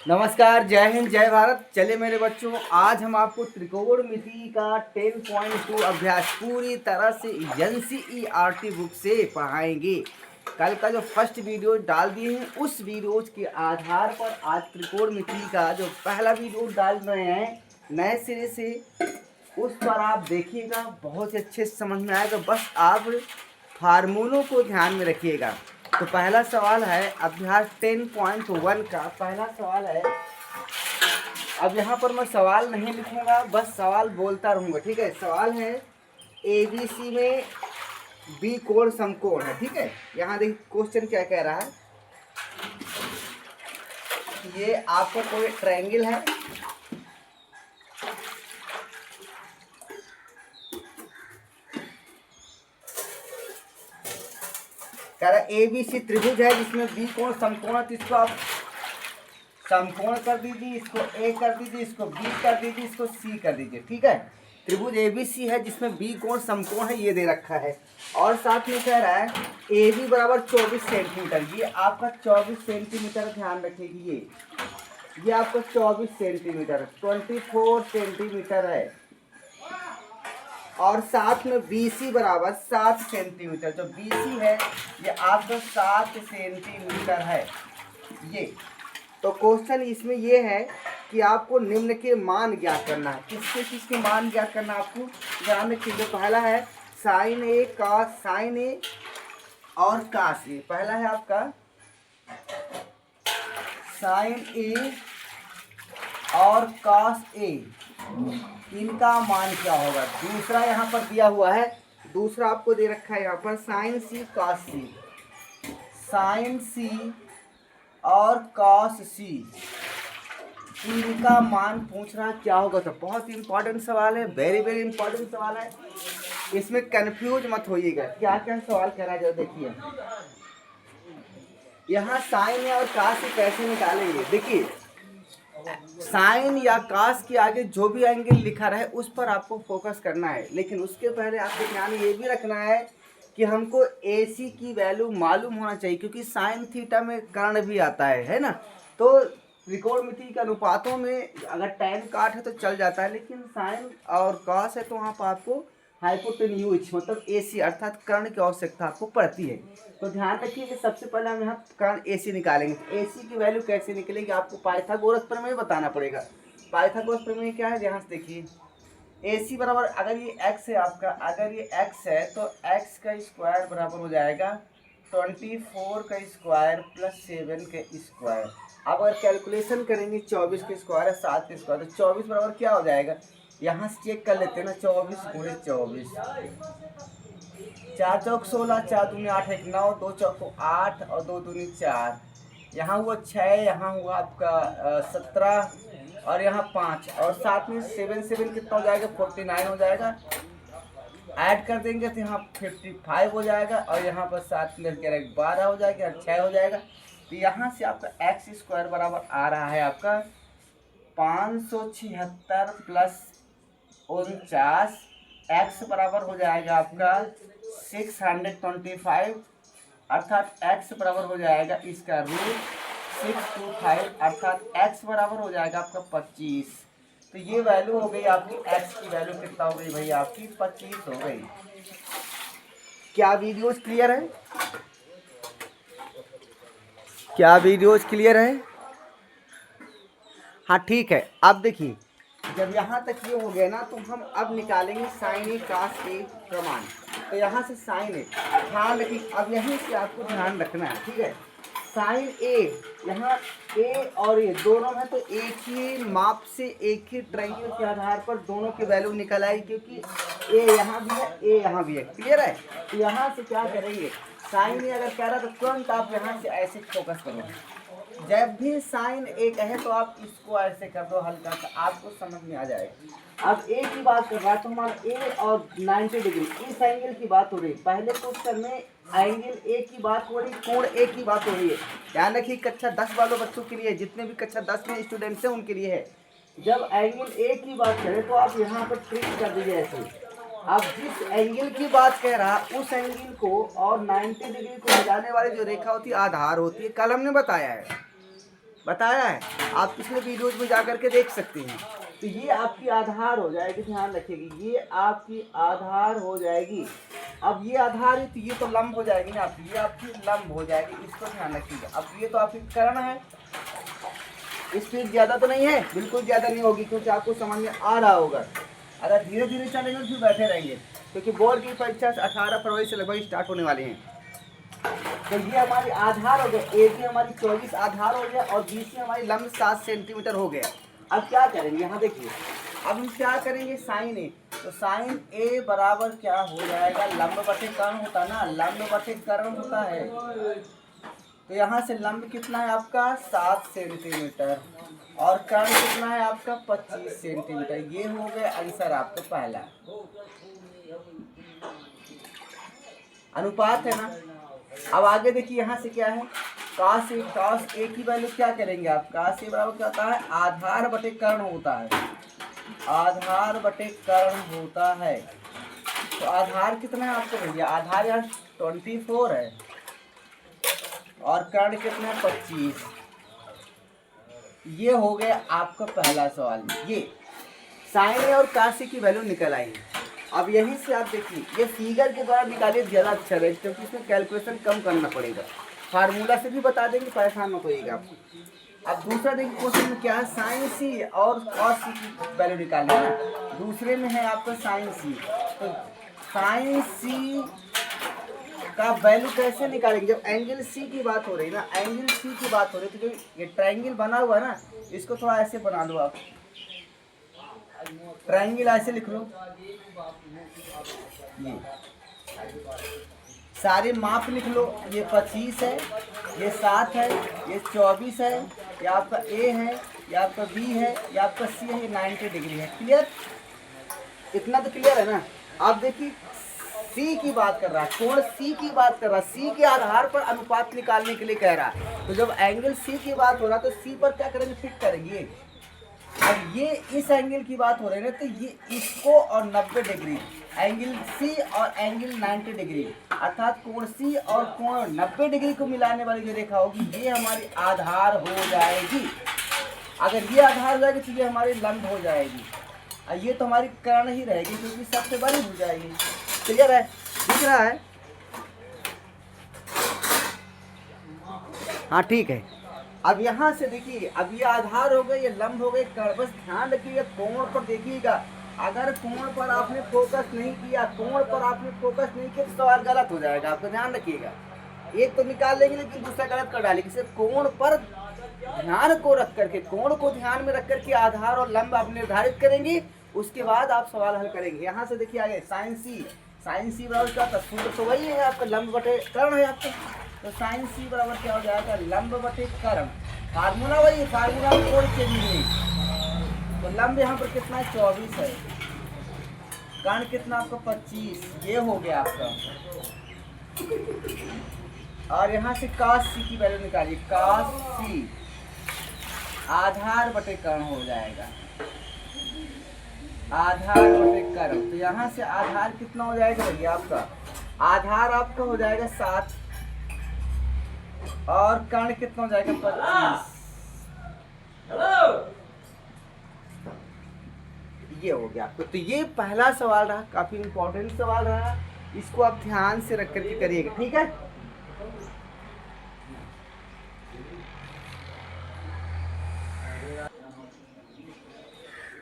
नमस्कार, जय हिंद, जय भारत। चले मेरे बच्चों, आज हम आपको त्रिकोणमिति का 10.2 अभ्यास पूरी तरह से एनसीईआरटी बुक से पढ़ाएंगे। कल का जो फर्स्ट वीडियो डाल दिए हैं उस वीडियो के आधार पर आज त्रिकोणमिति का जो पहला वीडियो डाल रहे हैं नए सिरे से, उस पर आप देखिएगा, बहुत ही अच्छे से समझ में आएगा। बस आप फार्मूलों को ध्यान में रखिएगा। तो पहला सवाल है अभ्यास 10.1 का पहला सवाल है। अब यहाँ पर मैं सवाल नहीं लिखूंगा, बस सवाल बोलता रहूँगा, ठीक है। सवाल है ABC में बी कोण समकोण है, ठीक है। यहाँ देखिए क्वेश्चन क्या कह रहा है। ये आपका कोई ट्रायंगल है, कह रहा ABC त्रिभुज है जिसमें बी कोण समकोण है। तो इसको आप समकोण कर दीजिए, इसको ए कर दीजिए, इसको बी कर दीजिए, इसको सी कर दीजिए, ठीक है। त्रिभुज ABC है जिसमें बी कोण समकोण है, ये दे रखा है। और साथ में कह रहा है AB बराबर 24 सेंटीमीटर। ये आपका 24 सेंटीमीटर, ध्यान रखिए। ये आपका 24 सेंटीमीटर 24 सेंटीमीटर है। और साथ में BC बराबर 7 सेंटीमीटर। जो BC है ये आपका 7 सेंटीमीटर है ये। तो क्वेश्चन इसमें ये है कि आपको निम्न के मान ज्ञात करना है। किसके मान ज्ञात करना है आपको ध्यान रखिए। जो पहला है साइन ए कॉस साइन ए और कास ए। पहला है आपका साइन ए और कॉस ए, इनका मान क्या होगा। दूसरा यहाँ पर दिया हुआ है, दूसरा आपको दे रखा है यहाँ पर साइन सी कॉस सी। साइन सी और कॉस सी, इनका मान पूछ रहा क्या होगा। तो बहुत इंपॉर्टेंट सवाल है, वेरी वेरी इंपॉर्टेंट सवाल है। इसमें कंफ्यूज मत होइएगा। क्या क्या सवाल कह रहा है, जो देखिए यहाँ साइन और कॉस कैसे निकालेंगे। देखिए साइन या कॉस के आगे जो भी एंगल लिखा रहे उस पर आपको फोकस करना है। लेकिन उसके पहले आपको ध्यान ये भी रखना है कि हमको AC की वैल्यू मालूम होना चाहिए, क्योंकि साइन थीटा में कर्ण भी आता है ना। तो त्रिकोणमिति के अनुपातों में अगर tan काट है तो चल जाता है, लेकिन साइन और कॉस है तो वहाँ पर आपको हाइपोटेन्यूज मतलब AC अर्थात कर्ण की आवश्यकता आपको पड़ती है। तो ध्यान रखिए कि सबसे पहले हम यहाँ कर्ण AC निकालेंगे। तो AC की वैल्यू कैसे निकलेगी, आपको पाइथागोरस प्रमेय बताना पड़ेगा। पाइथागोरस प्रमेय क्या है, ध्यान से देखिए। AC बराबर, अगर ये x है आपका, अगर ये x है तो x का स्क्वायर बराबर हो जाएगा 24 का स्क्वायर प्लस 7 का स्क्वायर। अब अगर कैलकुलेशन करेंगे 24 का स्क्वायर है 7 का स्क्वायर, तो 24 बराबर क्या हो जाएगा, यहाँ से चेक कर लेते हैं ना। 24 गुणे 24, 4 चौक 16, 4 दूनी 8, 1 9, 2 चौक 8 और 2 दूनी 4। यहाँ हुआ 6, यहाँ हुआ आपका 17 और यहाँ 5 और साथ में 7 कितना हो जाएगा, 49 हो जाएगा। ऐड कर देंगे तो यहाँ 55 हो जाएगा और यहाँ पर 7 मिलकर 12 हो जाएगा और 6 हो जाएगा। तो यहाँ से आपका एक्स स्क्वायर बराबर आ रहा है आपका 576 प्लस 49। एक्स बराबर हो जाएगा आपका 625, अर्थात एक्स बराबर हो जाएगा इसका रूट 625, अर्थात एक्स बराबर हो जाएगा आपका 25। तो ये वैल्यू हो गई आपकी, एक्स की वैल्यू कितना हो गई भाई आपकी 25 हो गई। क्या वीडियोस क्लियर है, क्या वीडियोस क्लियर है। हाँ ठीक है। अब देखिए जब यहाँ तक ये हो गया ना, तो हम अब निकालेंगे साइन ए कॉस ए प्रमाण। तो यहाँ से साइन ए, ध्यान रखिए, अब यहीं से आपको ध्यान रखना है, ठीक है। साइन ए, यहाँ ए और ए दोनों है तो एक ही माप से एक ही ट्रायंगल के आधार पर दोनों की वैल्यू निकल आई, क्योंकि ए यहाँ भी है ए यहाँ भी है, क्लियर है। तो यहाँ से क्या करेंगे, साइन ए अगर कह रहा है तो तुरंत आप यहाँ से ऐसे फोकस करो। जब भी साइन ए कहे तो आप इसको ऐसे कर दो हल्का सा, आपको समझ में आ जाएगा। अब ए की बात कर रहा है तो हमारा ए और 90 डिग्री इस एंगल की बात हो रही है। पहले क्वेश्चन में एंगल ए की बात हो रही, कोण ए की बात हो रही है। ध्यान रखिए कक्षा 10 वालों बच्चों के लिए, जितने भी कक्षा 10 में स्टूडेंट्स हैं उनके लिए है। जब एंगल ए की बात करें तो आप यहाँ पर ट्रिक कर दीजिए ऐसे। अब जिस एंगल की बात कह रहा उस एंगल को और 90 डिग्री को मिलाने वाली जो रेखा होती है आधार होती है, कल हमने बताया है। बताया है, आप पिछले वीडियोज में जा करके देख सकते हैं। तो ये आपकी आधार हो जाएगी, ध्यान रखिएगी, ये आपकी आधार हो जाएगी। अब ये आधार है तो ये तो लंब हो जाएगी ना, आप ये आपकी लंब हो जाएगी, इसको ध्यान रखिएगा। अब ये तो आपकी कर्ण है, स्पीड ज़्यादा तो नहीं है, बिल्कुल ज़्यादा नहीं होगी, क्योंकि आपको समझ में आ रहा होगा। अगर धीरे धीरे चलेंगे तो फिर बैठे रहेंगे, क्योंकि बोर्ड की परीक्षा 18 फरवरी से लगभग स्टार्ट होने वाली हैं। तो ये हमारी आधार हो गया, ए की हमारी 24 आधार हो गया और बी की हमारी लंब 7 सेंटीमीटर हो गया। अब क्या करेंगे, यहाँ देखिए, अब हम क्या करेंगे, साइन ए। तो साइन ए बराबर क्या हो जाएगा, लंब बटे कर्ण होता है ना, लंब बटे कर्ण होता है। तो यहाँ से लंब कितना है आपका 7 सेंटीमीटर और कर्ण कितना है आपका 25 सेंटीमीटर। ये हो गया आंसर आपका पहला। अनुपात है ना। अब आगे देखिए, यहाँ से क्या है, काश ए की वैल्यू क्या करेंगे आप, काश ए बराबर क्या होता है, आधार बटे कर्ण होता है, आधार बटे कर्ण होता है। तो आधार कितना है आपको भैया, आधार यहाँ 24 है और कर्ण कितना है 25। ये हो गया आपका पहला सवाल। ये साइन ए और काश ए की वैल्यू निकल आई। अब यहीं से आप देखिए, ये फिगर के द्वारा निकालिए ज़्यादा अच्छा रहेगा, क्योंकि इसमें कैलकुलेशन कम करना पड़ेगा। फार्मूला से भी बता देंगे, परेशान मत होइएगा आप। अब दूसरा देखिए क्वेश्चन में क्या है, साइन सी और कॉस सी की वैल्यू निकालनी है। दूसरे में है आपका साइन सी। तो साइन सी का वैल्यू कैसे निकालेंगे, जब एंगल सी की बात हो रही है ना, एंगल सी की बात हो रही है, तो जो ये ट्रायंगल बना हुआ है ना, इसको थोड़ा ऐसे बना लो आप, ट्रायंगल ऐसे लिख लो। ये सारे माप लिख लो, ये 25 है, ये 7 है, ये 24 है, ये आपका ए है, ये आपका बी है, ये आपका सी है, ये 90 डिग्री है। क्लियर, इतना तो क्लियर है ना। आप देखिए, सी की बात कर रहा है, कोण सी की बात कर रहा है, सी के आधार पर अनुपात निकालने के लिए कह रहा है। तो जब एंगल सी की बात हो रहा है तो सी पर क्या करेंगे, फिट करेंगे। अब ये इस एंगल की बात हो रही है ना, तो ये इसको और 90 डिग्री, एंगल सी और एंगल 90 डिग्री, अर्थात कोण सी और कोण 90 डिग्री को मिलाने वाली जो रेखा होगी, ये हमारी आधार हो जाएगी। अगर ये आधार हो जाएगी तो ये हमारी लंब हो जाएगी, और ये तो हमारी कर्ण ही रहेगी, क्योंकि सबसे बड़ी हो जाएगी। क्लियर है, दिख रहा है, हाँ ठीक है। अब यहाँ से देखिए, अब ये आधार हो गए, ये लंब हो गए, बस ध्यान रखिएगा कोण पर देखिएगा। अगर कोण पर आपने फोकस नहीं किया, कोण पर आपने फोकस नहीं किया तो सवाल गलत हो जाएगा, आपको ध्यान रखिएगा। एक तो निकाल लेंगे लेकिन दूसरा गलत कर डालेंगे। सिर्फ कोण पर ध्यान को रख करके, कोण को ध्यान में रख करके आधार और लंब आप निर्धारित करेंगे, उसके बाद आप सवाल हल करेंगे। यहाँ से देखिए आगे साइन सी, साइन सी बराबर क्या था, सूत्र तो वही है आपका, लंब बटे कर्ण है आपका। तो साइन सी बराबर क्या हो जाएगा, लंब बटे कर्ण। फार्मूला वही है, फार्मूला कोई चेंज नहीं। तो लंब यहाँ पर कितना है 24 है, कर्ण कितना आपका 25, ये हो गया आपका। और यहाँ से cos सी की वैल्यू निकालिए, cos सी आधार बटे कर्ण हो जाएगा, आधार बटे कर्ण। तो यहाँ से आधार कितना हो जाएगा भैया आपका, आधार आपका हो जाएगा 7 और कर्ण कितना हो जाएगा 25। ये हो गया आपको। तो ये पहला सवाल रहा, काफी इंपॉर्टेंट सवाल रहा, इसको आप ध्यान से रख करके करिएगा, ठीक है।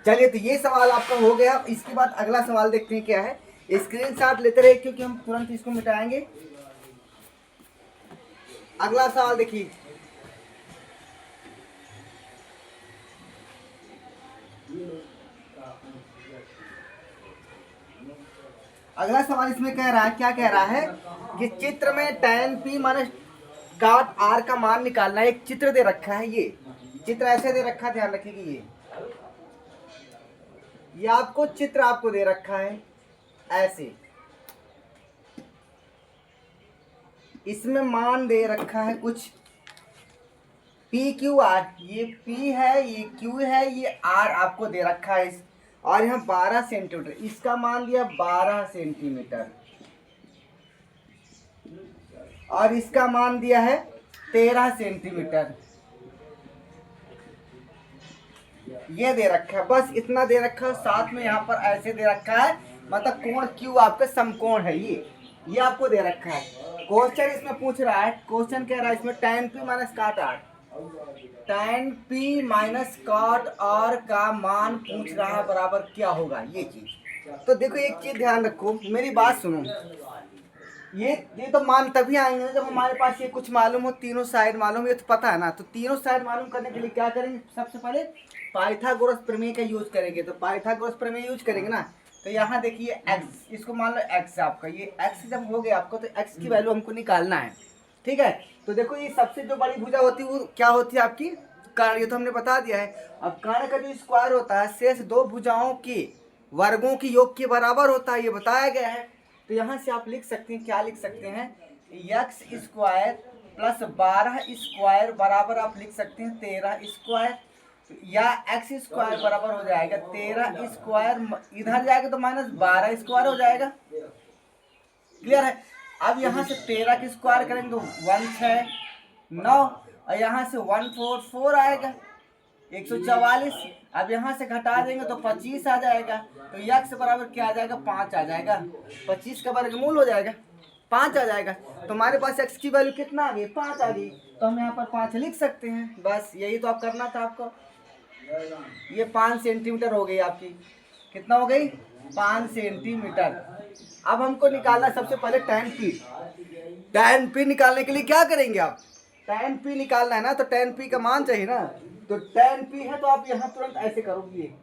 चलिए, तो ये सवाल आपका हो गया। इसके बाद अगला सवाल देखते हैं क्या है। स्क्रीनशॉट लेते रहे, क्योंकि हम तुरंत इसको मिटाएंगे। अगला सवाल देखिए, अगला सवाल इसमें कह रहा है, क्या कह रहा है कि चित्र में tan p minus dot r का मान निकालना है। एक चित्र दे रखा है, ये चित्र ऐसे दे रखा है, ध्यान रखिए। ये आपको चित्र आपको दे रखा है ऐसे, इसमें मान दे रखा है कुछ पी क्यू आर, ये पी है, ये क्यू है, ये आर आपको दे रखा है। और यहाँ 12 सेंटीमीटर, इसका मान दिया 12 सेंटीमीटर और इसका मान दिया है 13 सेंटीमीटर। ये दे रखा है, बस इतना दे रखा है। साथ में यहाँ पर ऐसे दे रखा है, मतलब कोण क्यू आपका समकोण है ये आपको दे रखा है। क्वेश्चन इसमें पूछ रहा है, क्वेश्चन कह रहा है इसमें tan p माइनस काट r, tan p माइनस काट r का मान पूछ रहा है बराबर क्या होगा ये चीज। तो देखो एक चीज ध्यान रखो, मेरी बात सुनो, ये तो मान तभी आएंगे जब हमारे पास ये कुछ मालूम हो, तीनों साइड मालूम, ये तो पता है ना। तो तीनों साइड मालूम करने के लिए क्या करेंगे, सबसे पहले पाइथागोरस प्रमेय का यूज करेंगे। तो पाइथागोरस प्रमेय यूज करेंगे ना, तो यहाँ देखिए x, इसको मान लो x आपका, ये x जब हो गया आपको, तो x की वैल्यू हमको निकालना है, ठीक है। तो देखो ये सबसे जो बड़ी भुजा होती है वो क्या होती है आपकी, कर्ण, ये तो हमने बता दिया है। अब कर्ण का जो स्क्वायर होता है शेष दो भुजाओं के वर्गों की योग के बराबर होता है, ये बताया गया है। तो यहाँ से आप लिख सकते हैं, क्या लिख सकते हैं, एक्स स्क्वायर प्लस 12 स्क्वायर बराबर आप लिख सकते हैं 13 स्क्वायर, या एक्स स्क्वायर बराबर हो जाएगा 13 स्क्वायर, इधर जाएगा तो माइनस 12 स्क्वायर हो जाएगा। क्लियर है। अब यहाँ से 13 की स्क्वायर करेंगे तो 1 6 9, और यहाँ से 1 4 4 आएगा 144। अब यहाँ से घटा देंगे तो 25 आ जाएगा। तो x बराबर क्या आ जाएगा, 5 आ जाएगा। 25 का वर्गमूल हो जाएगा 5 आ जाएगा। तो हमारे पास x की वैल्यू कितना आ गई, 5 आ गई। तो हम यहाँ पर 5 लिख सकते हैं, बस यही तो आप करना था आपको। ये 5 सेंटीमीटर हो गई आपकी, कितना हो गई, 5 सेंटीमीटर। अब हमको निकालना सबसे पहले tan p। tan p निकालने के लिए क्या करेंगे आप, tan p निकालना है ना, तो tan p का मान चाहिए ना। तो tan p है तो आप यहाँ तुरंत ऐसे करोगे,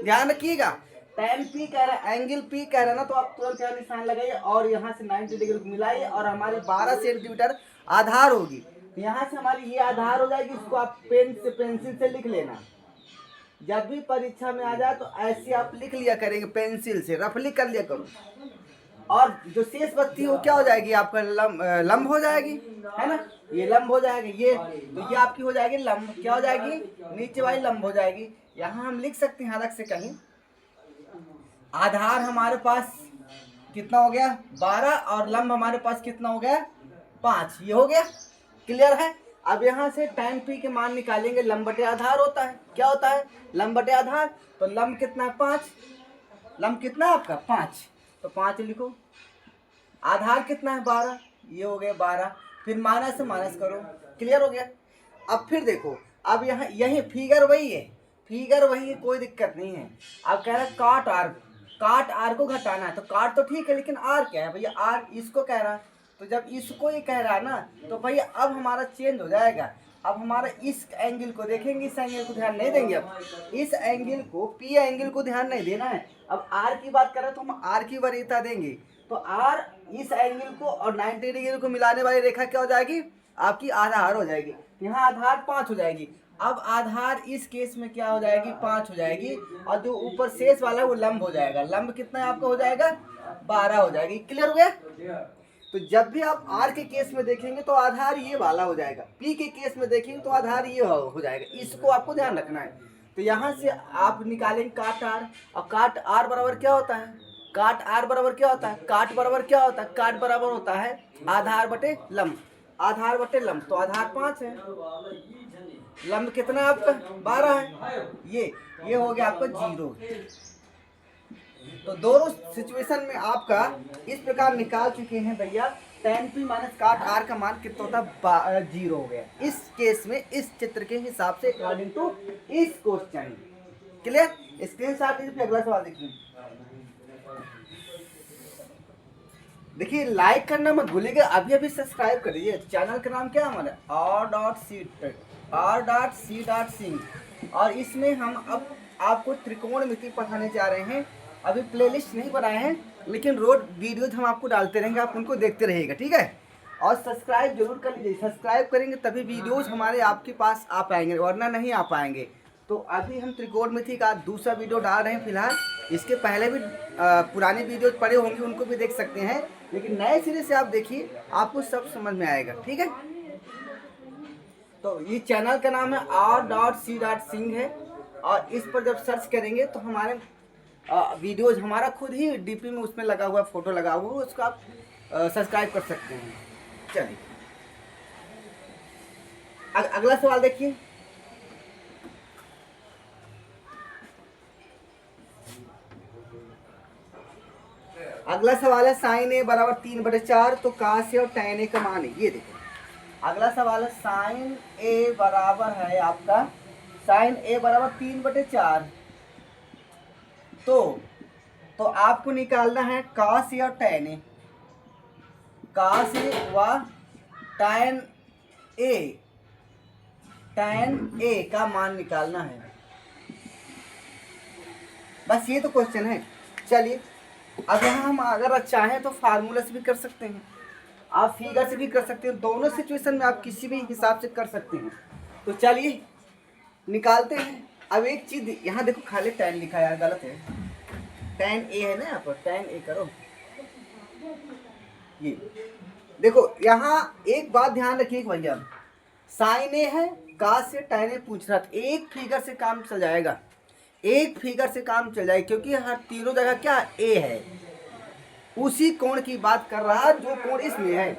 ध्यान रखिएगा। tan p कह रहा है, एंगल p कह रहा है ना, तो आप तुरंत यहाँ निशान लगाइए और यहाँ से 90 डिग्री को मिलाइए, और हमारी 12 सेंटीमीटर आधार होगी। तो यहाँ से हमारी ये आधार हो जाएगी, इसको आप पेंसिल से लिख लेना। जब भी परीक्षा में आ जाए तो ऐसे आप लिख लिया करेंगे, पेंसिल से रफली कर लिया करो। और जो शेष बत्ती हो क्या हो जाएगी आपका, लंब हो जाएगी, है ना, ये लंब हो जाएगी। ये तो ये आपकी हो जाएगी लंब, क्या हो जाएगी, नीचे वाली लंब हो जाएगी। यहाँ हम लिख सकते हैं अलग से कहीं, आधार हमारे पास कितना हो गया 12, और लंब हमारे पास कितना हो गया 5, ये हो गया। क्लियर है। अब यहाँ से tan p के मान निकालेंगे, लंब बटे आधार होता है, क्या होता है, लंब बटे आधार। तो लंब कितना है 5, लंब कितना है आपका 5, तो 5 लिखो। आधार कितना है 12, ये हो गया 12, फिर माइनस से माइनस करो, क्लियर हो गया। अब फिर देखो, अब यहाँ यही फिगर वही है, फिगर वही है, कोई दिक्कत नहीं है। अब कह रहा है काट आर, काट आर को घटाना है, तो काट तो ठीक है, लेकिन आर क्या है भैया, आर इसको कह रहा है। तो जब इसको ये कह रहा है ना, तो भैया अब हमारा चेंज हो जाएगा। अब हमारा इस एंगल को देखेंगे, इस एंगल को ध्यान नहीं देंगे। अब इस एंगल को, पी एंगल को ध्यान नहीं देना है। अब आर की बात कर रहे हैं तो हम आर की वरीयता देंगे। तो आर इस एंगल को और 90 डिग्री को मिलाने वाली रेखा क्या हो जाएगी, आपकी आधार हो जाएगी। यहाँ आधार 5 हो जाएगी। अब आधार इस केस में क्या हो जाएगी, 5 हो जाएगी, और जो ऊपर शेष वाला है वो लंब हो जाएगा। लंब कितना आपका हो जाएगा 12 हो जाएगी। क्लियर हो गया। तो जब भी आप आर के केस में देखेंगे तो आधार ये वाला हो जाएगा, पी के केस में देखेंगे तो आधार ये हो जाएगा। इसको आपको ध्यान रखना है। तो यहाँ से आप निकालेंगे काट आर, और काट आर बराबर क्या होता है, काट आर बराबर क्या होता है, काट बराबर क्या होता है, काट बराबर होता है आधार बटे लंब, आधार बटे लंब। तो आधार 5 है, लंब कितना है आपका 12 है, ये हो गया आपका 0। तो दोनों सिचुएशन में आपका इस प्रकार निकाल चुके हैं भैया। tan p माइनस काट r का मान कितना होता है 0 हो गया इस केस में, इस चित्र के हिसाब से अकॉर्डिंग टू इस क्वेश्चन। क्लियर। स्क्रीनशॉट लीजिए, अगला सवाल देखिए। देखिए लाइक करना मत भूलिएगा, अभी अभी सब्सक्राइब कर लीजिए। चैनल का नाम क्या है हमारा r.c.सिंह, और इसमें हम अब आपको त्रिकोणमिति पढ़ाने जा रहे हैं। अभी प्लेलिस्ट नहीं बनाए हैं, लेकिन रोज वीडियोज हम आपको डालते रहेंगे, आप उनको देखते रहिएगा, ठीक है। और सब्सक्राइब जरूर कर लीजिए, सब्सक्राइब करेंगे तभी वीडियोज हमारे आपके पास आ पाएंगे, वरना नहीं आ पाएंगे। तो अभी हम त्रिकोणमिति का दूसरा वीडियो डाल रहे हैं फिलहाल। इसके पहले भी पुरानी वीडियोज पड़े होंगे, उनको भी देख सकते हैं, लेकिन नए सिरे से आप देखिए, आपको सब समझ में आएगा, ठीक है। तो ये चैनल का नाम है r.c.सिंह है, और इस पर जब सर्च करेंगे तो हमारे वीडियोज हमारा खुद ही डीपी में उसमें लगा हुआ फोटो लगा हुआ है, उसको आप सब्सक्राइब कर सकते हैं। चलिए अगला सवाल देखिए। अगला सवाल है साइन ए बराबर 3/4, तो काश ए और tan ए का मान है। ये देखो अगला सवाल है साइन ए बराबर है आपका, साइन ए बराबर 3/4, तो आपको निकालना है काश ए और tan ए, काश ए व tan ए का मान निकालना है। बस ये तो क्वेश्चन है। चलिए अब यहाँ हम अगर चाहें तो फार्मूला से भी कर सकते हैं, आप फिगर से भी कर सकते हैं, दोनों सिचुएशन में आप किसी भी हिसाब से कर सकते हैं। तो चलिए निकालते हैं। अब एक चीज़ यहाँ देखो, खाली tan लिखा है यार, गलत है, tan ए है ना, यहाँ पर tan ए करो। ये देखो यहाँ एक बात ध्यान रखिए भैया, साइन ए है, काश से tan ए पूछ रहा था, एक फिगर से काम चल जाएगा, एक फिगर से काम चल जाएगा, क्योंकि हर तीनों जगह क्या ए है, उसी कोण की बात कर रहा है जो कोण इसमें है।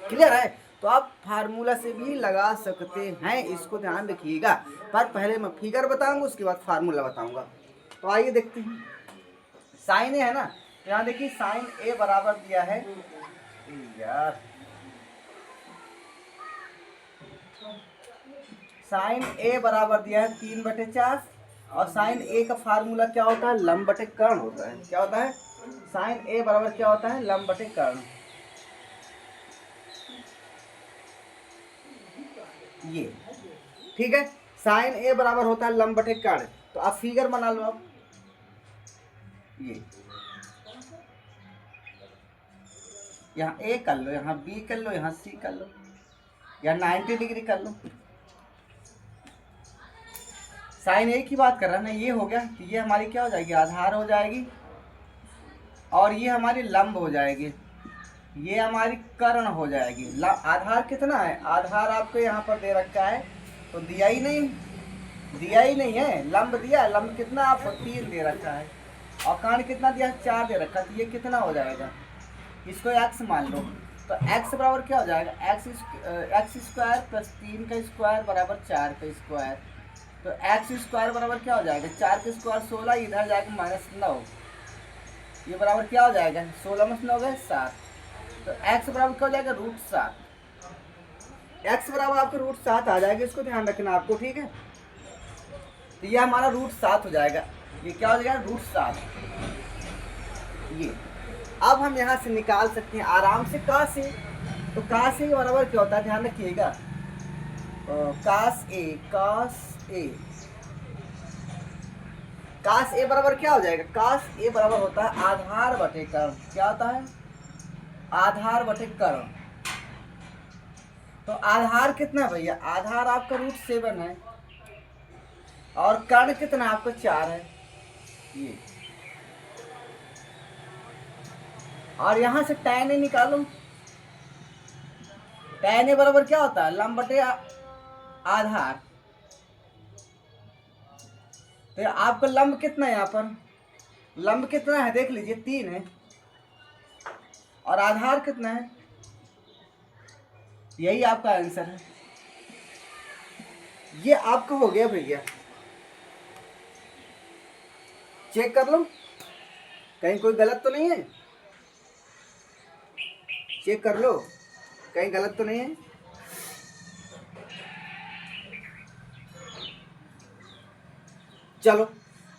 क्लियर है? तो आप फार्मूला से भी लगा सकते हैं, इसको ध्यान रखिएगा। पर पहले मैं फिगर बताऊंगा, उसके बाद फार्मूला बताऊंगा। तो आइए देखते हैं। साइन ए है ना, यहाँ देखिए साइन ए बराबर दिया है यार, साइन ए बराबर दिया है 3/4, और साइन ए का फार्मूला क्या होता है, लंब बटे कर्ण होता है। क्या होता है? साइन ए बराबर क्या होता है, लंब बटे कर्ण। ये ठीक है, साइन ए बराबर होता है लंब बटे कर्ण। तो आप फिगर बना लो। आप ये यहाँ ए कर लो, यहाँ बी कर लो, यहाँ सी कर लो, या 90 डिग्री कर लो। साइन ए की बात कर रहा है ना, ये हो गया। तो ये हमारी क्या हो जाएगी, आधार हो जाएगी, और ये हमारी लंब हो जाएगी, ये हमारी कर्ण हो जाएगी। आधार कितना है, आधार आपको यहाँ पर दे रखा है, तो दिया ही नहीं है। लंब दिया, लंब कितना आपको 3 दे रखा है, और कर्ण कितना दिया है, 4 दे रखा है। तो ये कितना हो जाएगा, इसको x मान लो। तो x बराबर क्या हो जाएगा, x स्क्वायर प्लस 3 का स्क्वायर बराबर 4 का स्क्वायर। तो x स्क्वायर बराबर क्या हो जाएगा, 4 का स्क्वायर 16, इधर जाएगा -9, ये बराबर क्या हो जाएगा, 16 में 9 गए 7। तो x बराबर क्या हो जाएगा, √7। x बराबर आपको √7 आ जाएगा, इसको ध्यान रखना आपको, ठीक है। तो ये हमारा √7 हो जाएगा, ये क्या हो जाएगा, √7। ये अब हम यहाँ से निकाल सकते हैं आराम से काश ए। तो काश ए बराबर क्या होता है, ध्यान रखिएगा, काश ए बराबर क्या हो जाएगा, काश ए बराबर होता है आधार बटे कर्ण। क्या होता है, आधार बटे कर्ण। तो आधार कितना है भैया, आधार आपका √7 है, और कर्ण कितना आपका 4 है। ये और यहाँ से tan ए निकालो। tan ए बराबर क्या होता है, लंब बटे आधार। तो आपका लंब कितना है, यहाँ पर लंब कितना है देख लीजिए, 3 है, और आधार कितना है, यही आपका आंसर है। ये आपका हो गया भैया, चेक कर लो कहीं कोई गलत तो नहीं है, चेक कर लो कहीं गलत तो नहीं है। चलो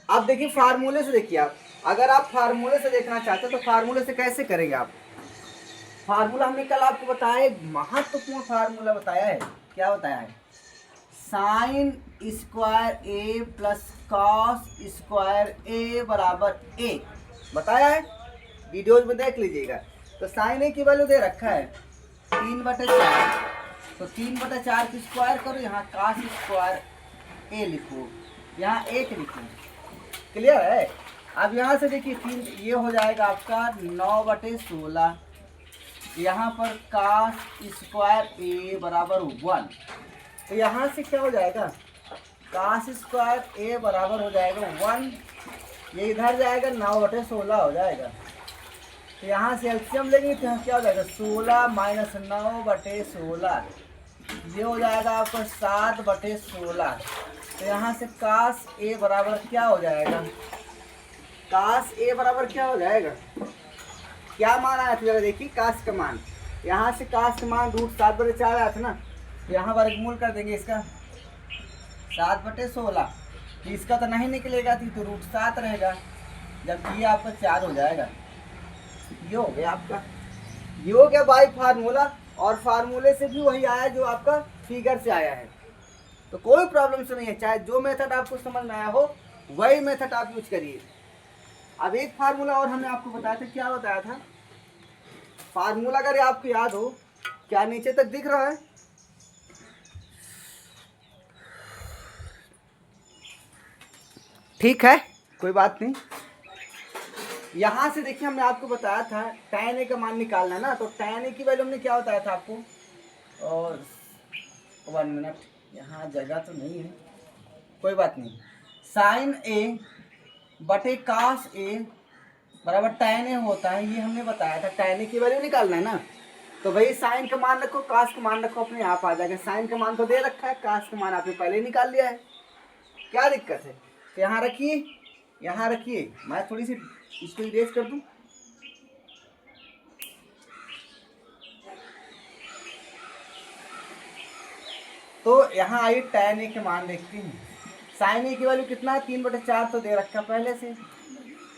अब देखिए फार्मूले से, देखिए आप अगर आप फार्मूले से देखना चाहते हो तो फार्मूले से कैसे करेंगे आप। फार्मूला हमने कल आपको बताया, एक महत्वपूर्ण फार्मूला बताया है। क्या बताया है, साइन स्क्वायर ए प्लस कॉस स्क्वायर ए बराबर 1 बताया है, वीडियोज में देख लीजिएगा। तो साइन ए की वैल्यू दे रखा है 3/4, तो 3/4 की स्क्वायर करो, यहाँ कॉस स्क्वायर ए लिखो, यहाँ 1 लिखो। क्लियर है? अब यहाँ से देखिए 3, ये हो जाएगा आपका 9/16, यहाँ पर कॉस स्क्वायर ए बराबर 1। तो यहाँ से क्या हो जाएगा, कॉस स्क्वायर ए बराबर हो जाएगा 1, ये इधर जाएगा 9/16 हो जाएगा। तो यहाँ से एलसीएम लेंगे तो यहाँ क्या हो जाएगा, 16 - 9/16, ये हो जाएगा आपको 7/16। तो यहाँ से कॉस ए बराबर क्या हो जाएगा, कॉस ए बराबर क्या हो जाएगा, क्या मान आया था जरा देखिए, काश का मान। यहाँ से काश का मान √7/4 आया था ना, तो यहाँ वर्गमूल कर देंगे इसका 7/16। तो इसका तो नहीं निकलेगा थी, तो √7 रहेगा, जबकि ये आपका 4 हो जाएगा। ये हो गया आपका, ये हो गया बाई फार्मूला, और फार्मूले से भी वही आया जो आपका फिगर से आया है। तो कोई प्रॉब्लम से नहीं है, चाहे जो मेथड आपको समझ में आया हो वही मेथड आप यूज करिए। अब एक फार्मूला और हमने आपको बताया था, क्या बताया था फार्मूला, अगर आपको याद हो, क्या नीचे तक दिख रहा है? ठीक है, कोई बात नहीं। यहाँ से देखिए, हमने आपको बताया था tan a का मान निकालना है ना, तो tan a की वैल्यू हमने क्या बताया था आपको, और 1 मिनट, यहाँ जगह तो नहीं है, कोई बात नहीं। sin a बटे cos a बराबर tan a होता है, ये हमने बताया था। tan a की वैल्यू निकालना है ना, तो भाई साइन का मान रखो, cos का मान रखो, अपने आप आ जाएगा। साइन का मान तो दे रखा है, cos का मान आपने पहले ही निकाल लिया है, क्या दिक्कत है? तो यहाँ रखिए, यहाँ रखिए, मैं थोड़ी सी इसको इरेज कर दूं। तो यहाँ आइए tan a के मान देखते हैं। sin a की वैल्यू कितना है, 3/4 तो दे रखा पहले से,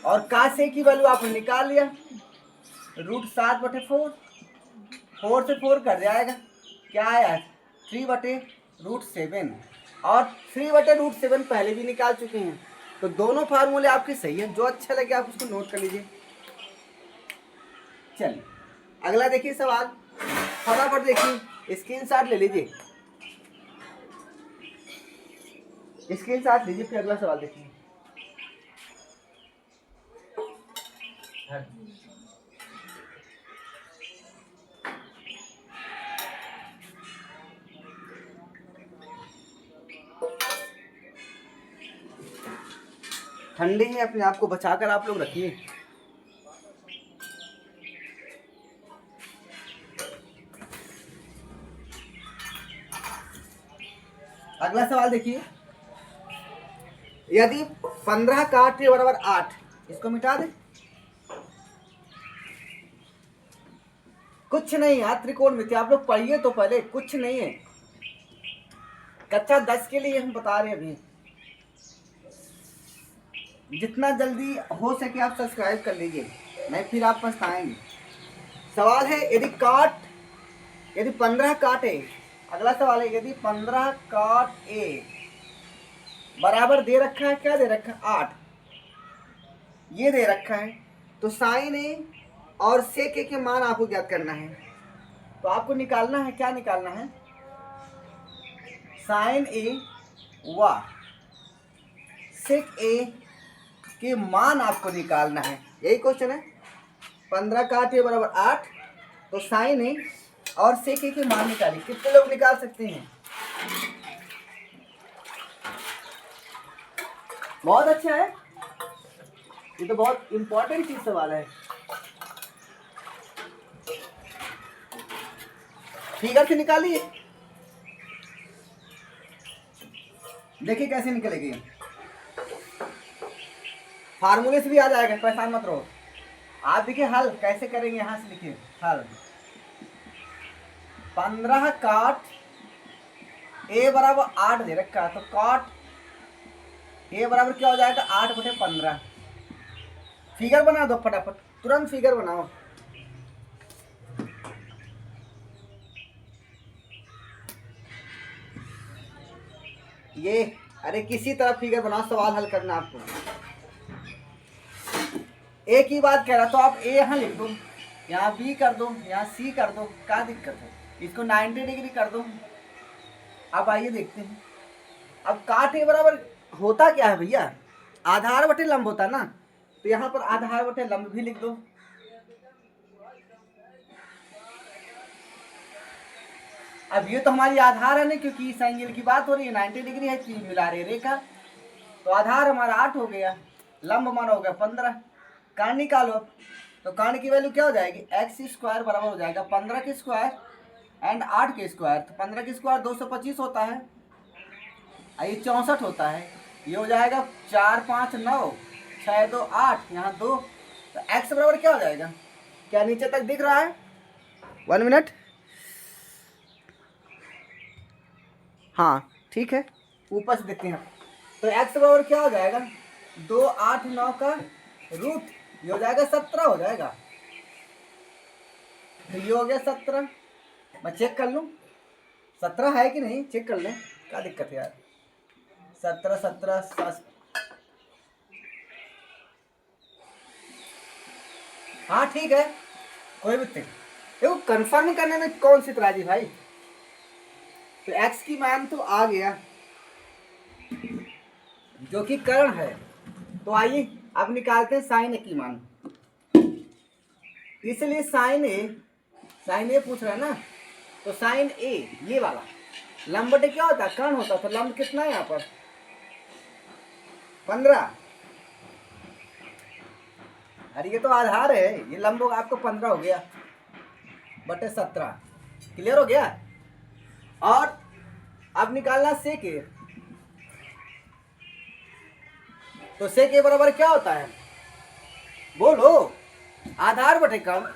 और cos a की वैल्यू आपने निकाल लिया, √7/4, 4 से 4 कर जाएगा, क्या आया 3/√7, और 3/√7 पहले भी निकाल चुके हैं। तो दोनों फार्मूले आपके सही हैं, जो अच्छा लगे आप उसको नोट कर लीजिए। चलिए अगला देखिए सवाल, फटाफट देखिए, स्क्रीनशॉट ले लीजिए, स्क्रीनशॉट लीजिए, फिर अगला सवाल देखिए। ठंडी है, अपने आप को बचाकर आप लोग रखिए। अगला सवाल देखिए, यदि 15 काट के बराबर 8, इसको मिटा दे। कुछ नहीं यार, त्रिकोणमिति आप लोग पढ़िए तो पहले, कुछ नहीं है, कक्षा 10 के लिए हम बता रहे हैं अभी। जितना जल्दी हो सके आप सब्सक्राइब कर लीजिए, नहीं फिर आप पछताएंगे। सवाल है, यदि 15 काट ए, अगला सवाल है, यदि 15 काट ए बराबर दे रखा है, क्या दे रखा है 8, ये दे रखा है, तो साइन ए और सेक ए के मान आपको ज्ञात करना है। तो आपको निकालना है, क्या निकालना है, साइन ए व सेक ए के मान आपको निकालना है, यही क्वेश्चन है। 15 काट ए बराबर 8, तो साइन ए और सेक ए के मान निकालिए। कितने लोग निकाल सकते हैं? बहुत अच्छा है, ये तो बहुत इंपॉर्टेंट चीज सवाल है। फिगर से निकालिए, देखिए कैसे निकलेगी, फार्मूले से भी आ जाएगा, परेशान मत रहो। आप देखिए हल कैसे करेंगे, यहां से लिखिए हल। 15 काट ए बराबर 8 दे रखा है, तो काट ए बराबर क्या हो जाएगा 8/15। फिगर बना दो फटाफट, तुरंत फिगर बनाओ। ये अरे किसी तरह फिगर बनाओ, सवाल हल करना आपको। ए की बात कह रहा, तो आप ए यहाँ लिख दो, यहाँ बी कर दो, यहाँ सी कर दो, क्या दिक्कत है? इसको 90 डिग्री कर दो। अब आइए देखते हैं, अब काट ए बराबर होता क्या है भैया, आधार बटे लंब होता ना, तो यहाँ पर आधार बटे लंब भी लिख दो। अब ये तो हमारी आधार है ना, क्योंकि इस एंगल की बात हो रही है, 90 डिग्री है, तीन मिला रहे रेखा, तो आधार हमारा 8 हो गया, लंब हमारा हो गया 15। कान निकालो, तो कान की वैल्यू क्या हो जाएगी, x² बराबर हो जाएगा 15 के स्क्वायर एंड 8 के स्क्वायर। तो 15 के स्क्वायर 225 होता है, ये 64 होता है, ये हो जाएगा 4 5 9 6 2 8, यहाँ 2, तो x बराबर क्या हो जाएगा क्या नीचे तक दिख रहा है? 1 मिनट। हाँ ठीक है, ऊपर से देखते हैं। तो x बराबर क्या हो जाएगा? 2 8 9 का रूट, ये हो जाएगा 17 हो जाएगा। तो ये हो गया 17। मैं चेक कर लूँ 17 है कि नहीं, चेक कर लें, क्या दिक्कत है यार। 17 17 हाँ ठीक है, कोई भी नहीं। देखो कंफर्म करने में कौन सी तराजी भाई। तो x की मान तो आ गया जो कि कर्ण है। तो आइए अब निकालते हैं साइन ए की मान। इसलिए साइन ए पूछ रहा है ना, तो साइन ए ये वाला लंब बटे क्या होता है? कर्ण होता है। तो लंब कितना है यहाँ पर? 15। अरे ये तो आधार है, ये लंब आपको 15 हो गया बटे 17। क्लियर हो गया? और अब निकालना सेक ए। तो सेक ए बराबर क्या होता है? बोलो। आधार बटे कर्ण।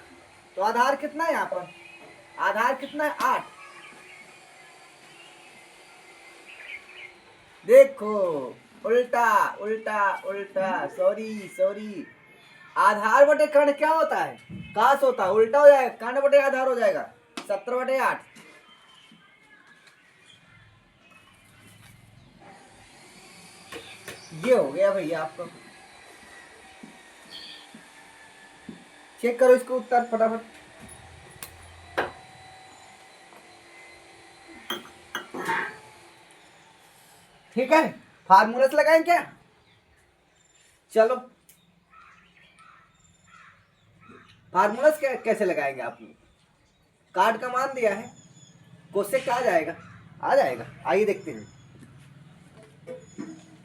तो आधार कितना है यहाँ पर? आधार कितना है? 8। देखो उल्टा उल्टा उल्टा, सॉरी। आधार बटे कर्ण क्या होता है? काश होता है, उल्टा हो जाएगा, कर्ण बटे आधार हो जाएगा। 17 बटे 8। ये हो गया भैया आपको। चेक करो इसको उत्तर फटाफट। ठीक है, फार्मूलास लगाएं क्या? चलो फार्मूलास कैसे लगाएंगे आप? कार्ड का मान दिया है, कोसेक आ जाएगा, आ जाएगा। आइए देखते हैं।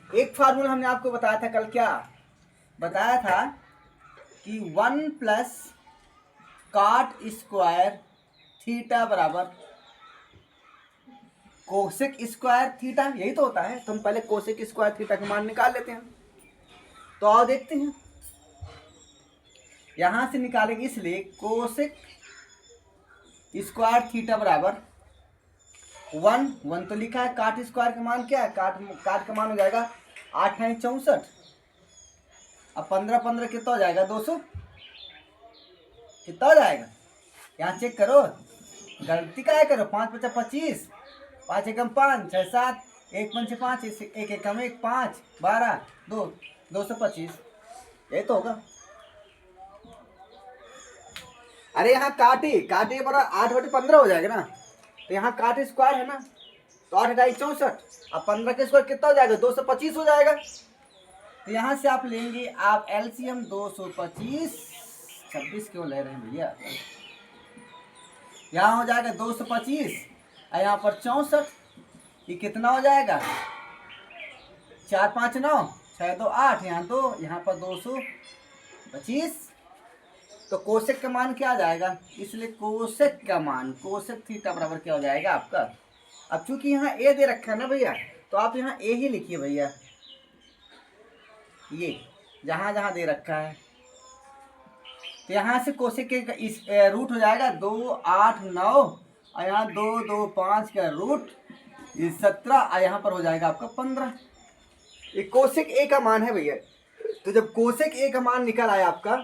एक फार्मूला हमने आपको बताया था कल, क्या बताया था कि 1 प्लस कॉट स्क्वायर थीटा बराबर कोसेक स्क्वायर थीटा, यही तो होता है। तो हम पहले कोसेक स्क्वायर थीटा का मान निकाल लेते हैं। तो आओ देखते हैं, यहां से निकालेंगे। इसलिए कोसेक स्क्वायर थीटा बराबर 1 तो लिखा है। काट स्क्वायर का मान क्या है? काट का मान हो जाएगा 8 है 64। अब 15 15 कितना हो जाएगा? 200। कितना हो जाएगा? यहाँ चेक करो, गलती का है करो। 5 5 25, 5 एकम 5 6 7, 1 5 5, 1 एकम 1 5 12 2 225। यही तो होगा। अरे यहाँ काटे बड़ा 8 बटे 15 हो जाएगा ना। तो यहाँ काट स्क्वायर है ना, तो 8 ढाई 64। अब 15 के स्क्वायर कितना हो जाएगा? 225 हो जाएगा। तो यहाँ से आप लेंगे आप एलसीएम 225। 26 क्यों ले रहे हैं भैया? यहाँ हो जाएगा 225 और यहाँ पर 64। ये कितना हो जाएगा? 4 5 9 6 2 8, यहाँ 2, यहाँ पर 225। तो कोसेक का मान क्या आ जाएगा? इसलिए कोसेक का मान, कोसेक थीटा बराबर क्या हो जाएगा आपका? अब चूंकि यहाँ ए दे रखा है ना भैया, तो आप यहाँ ए ही लिखिए भैया। ये जहाँ जहाँ दे रखा है, तो यहाँ से कोसेक के इस रूट हो जाएगा 2 8 9 और यहाँ 2 2 5 का रूट 17 और यहाँ पर हो जाएगा आपका 15। ये कोसेक ए का मान है भैया। तो जब कोसेक ए का मान निकल आया आपका,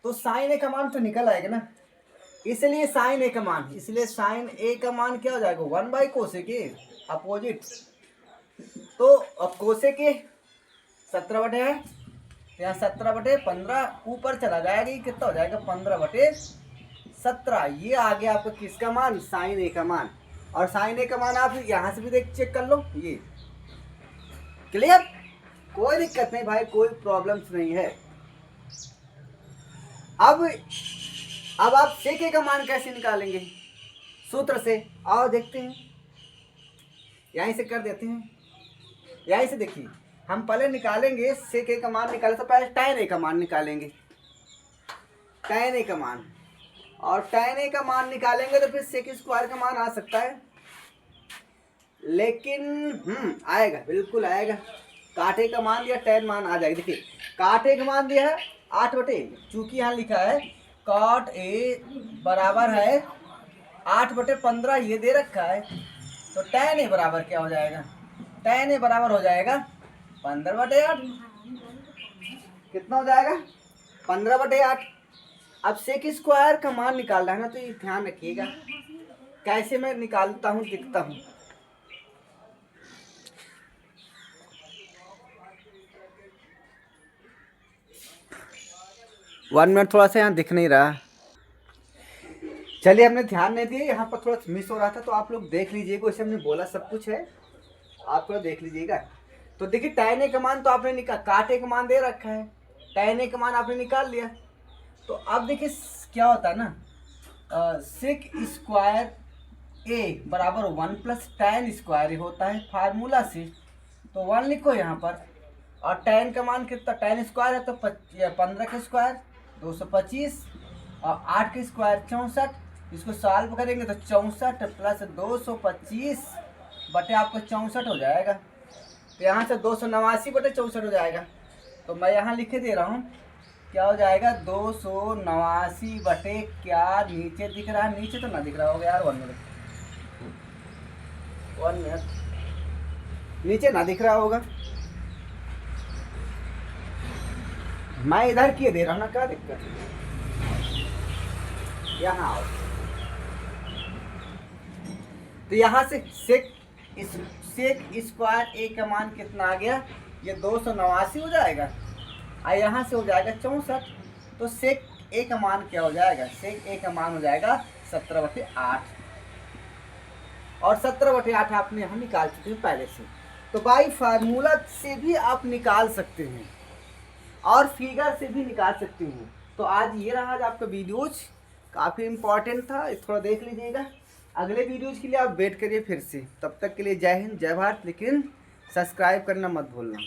तो साइन ए का मान तो निकल आएगा ना। इसलिए साइन ए का मान क्या हो जाएगा? 1 बाई कोसेक ए, अपोजिट। तो अब कोसेक ए 17 बटे है, यहाँ 17 बटे 15 ऊपर चला जाएगा। ये कितना हो जाएगा? 15 बटे 17। ये आ गया आपका किसका मान? साइन ए का मान। और साइन ए का मान आप यहाँ से भी चेक कर लो। ये क्लियर? कोई दिक्कत नहीं भाई, कोई प्रॉब्लम्स नहीं है। अब आप सेक ए का मान कैसे निकालेंगे? सूत्र से। आओ देखते हैं, यहीं से कर देते हैं। यहीं से देखिए, हम पहले निकालेंगे सेक ए का मान। निकाले तो पहले टैन ए का मान निकालेंगे, टैन ए का मान। और टैन ए का मान निकालेंगे तो फिर सेक स्क्वायर का मान आ सकता है। लेकिन आएगा, बिल्कुल आएगा। काटे का मान दिया, टैन मान आ जाएगा। देखिए काटे का मान दिया है 8 बटे, चूंकि यहाँ लिखा है कॉट ए बराबर है 8/15 ये दे रखा है, तो tan ए बराबर क्या हो जाएगा? tan ए बराबर हो जाएगा 15/8। कितना हो जाएगा? 15/8। अब सेक स्क्वायर का मान निकालना है ना, तो ये ध्यान रखिएगा कैसे मैं निकालता हूँ, दिखता हूँ। वन मिनट, थोड़ा सा यहाँ दिख नहीं रहा। चलिए, हमने ध्यान नहीं दिया, यहाँ पर थोड़ा मिस हो रहा था, तो आप लोग देख लीजिएगा। वैसे हमने बोला सब कुछ है, आप लोग देख लीजिएगा। तो देखिए tan ए का मान तो आपने निकाल, काट ए का मान दे रखा है, tan ए का मान आपने निकाल लिया। तो अब देखिए क्या होता है ना, सेक स्क्वायर ए बराबर 1 प्लस tan स्क्वायर ए होता है फार्मूला से। तो 1 लिखो यहाँ पर, और tan का मान कितना, tan स्क्वायर है तो 15 का स्क्वायर 225, और 8 का स्क्वायर 64। इसको सॉल्व करेंगे तो 64 प्लस 225 बटे आपको 64 हो जाएगा। तो यहाँ से 289 बटे 64 हो जाएगा। तो मैं यहाँ लिखे दे रहा हूँ, क्या हो जाएगा? 289 बटे क्या नीचे दिख रहा है? नीचे तो ना दिख रहा होगा यार, 1 मिनट, नीचे ना दिख रहा होगा, मैं इधर किए दे रहा हूँ ना, क्या दिक्कत है? यहाँ आओ। तो यहाँ से सेक स्क्वायर ए का मान कितना आ गया? ये 289 हो जाएगा, और यहाँ से हो जाएगा 64। तो सेक ए का मान क्या हो जाएगा? सेक ए का मान हो जाएगा 17/8, और 17/8 आपने यहाँ निकाल चुके हैं पहले से। तो बाई फार्मूला से भी आप निकाल सकते हैं, और फिगर से भी निकाल सकते हैं। तो आज ये रहा, आज आपका वीडियोज काफ़ी इम्पोर्टेंट था, थोड़ा देख लीजिएगा। अगले वीडियोज के लिए आप वेट करिए फिर से। तब तक के लिए जय हिंद, जय भारत, लेकिन सब्सक्राइब करना मत भूलना।